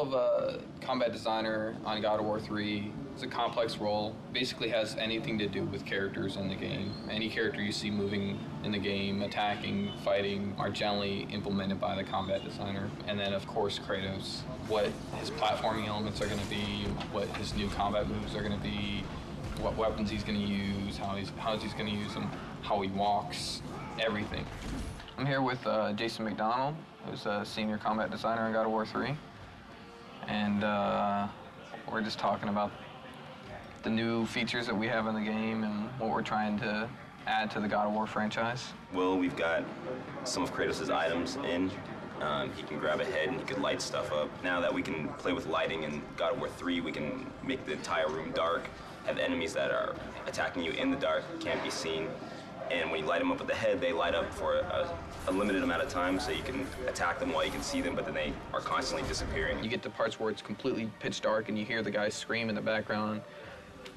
of a combat designer on God of War 3 is a complex role. Basically has anything to do with characters in the game. Any character you see moving in the game, attacking, fighting, are generally implemented by the combat designer. And then, of course, Kratos. What his platforming elements are going to be, what his new combat moves are going to be, what weapons he's going to use, how he's going to use them, how he walks, everything. I'm here with Jason McDonald, who's a senior combat designer on God of War 3. And we're just talking about the new features that we have in the game and what we're trying to add to the God of War franchise. Well, we've got some of Kratos' items in. He can grab a head and he can light stuff up. Now that we can play with lighting in God of War 3, we can make the entire room dark, have enemies that are attacking you in the dark, can't be seen. And when you light them up with the head, they light up for a limited amount of time, so you can attack them while you can see them, but then they are constantly disappearing. You get to parts where it's completely pitch dark and you hear the guys scream in the background.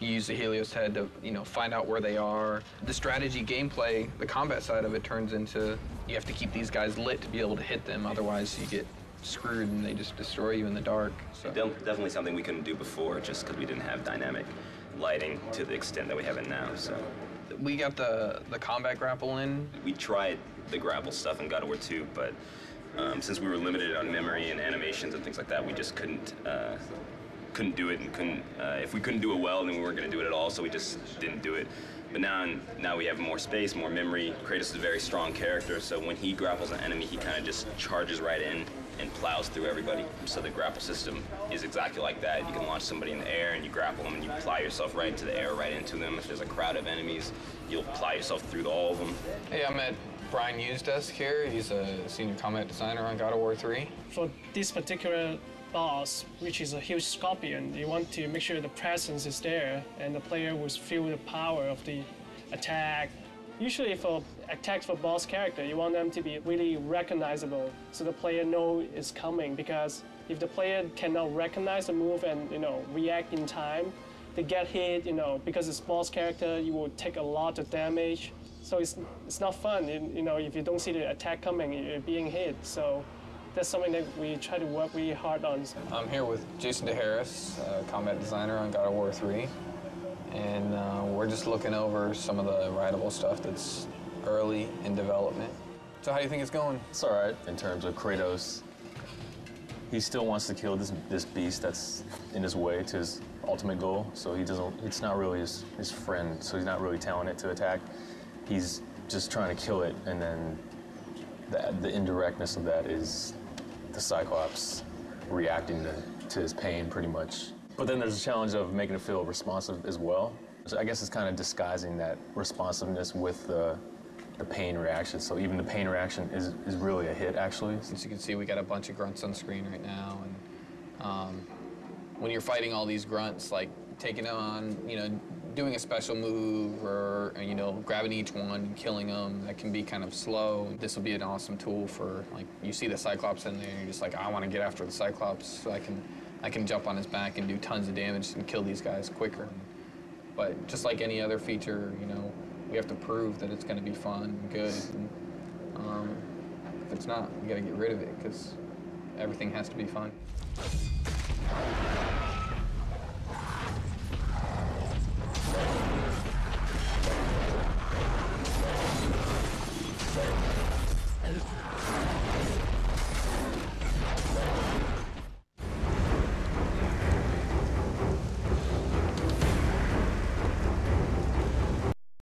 You use the Helios head to, find out where they are. The strategy gameplay, the combat side of it turns into you have to keep these guys lit to be able to hit them, otherwise you get screwed and they just destroy you in the dark. So. Definitely something we couldn't do before just because we didn't have dynamic lighting to the extent that we have it now. So. We got the combat grapple in. We tried the grapple stuff in God of War 2, but since we were limited on memory and animations and things like that, we just couldn't do it, and if we couldn't do it well, then we weren't going to do it at all, so we just didn't do it. But now we have more space, more memory. Kratos is a very strong character, so when he grapples an enemy, he kind of just charges right in and plows through everybody. So the grapple system is exactly like that. You can launch somebody in the air and you grapple them and you ply yourself right into the air, right into them. If there's a crowd of enemies, you'll ply yourself through all of them. Hey, I'm at Brian Usedesk here. He's a senior combat designer on God of War 3. For this particular boss, which is a huge scorpion, you want to make sure the presence is there and the player will feel the power of the attack. Usually for attacks for boss character, you want them to be really recognizable so the player know it's coming, because if the player cannot recognize the move and react in time, they get hit, because it's boss character, you will take a lot of damage. So it's not fun, if you don't see the attack coming, you're being hit. So that's something that we try to work really hard on. I'm here with Jason DeHarris, combat designer on God of War 3. And we're just looking over some of the rideable stuff that's early in development. So how do you think it's going? It's all right in terms of Kratos. He still wants to kill this beast that's in his way to his ultimate goal. So it's not really his friend, so he's not really telling it to attack. He's just trying to kill it, and then the indirectness of that is the Cyclops reacting to his pain, pretty much. But then there's a challenge of making it feel responsive as well. So I guess it's kind of disguising that responsiveness with the pain reaction. So even the pain reaction is really a hit, actually. As you can see, we got a bunch of grunts on screen right now. And when you're fighting all these grunts, like taking on, doing a special move or, grabbing each one and killing them, that can be kind of slow. This will be an awesome tool for, you see the Cyclops in there, and you're just like, I want to get after the Cyclops so I can jump on his back and do tons of damage and kill these guys quicker. But just like any other feature, we have to prove that it's going to be fun and good. And, if it's not, we got to get rid of it, because everything has to be fun.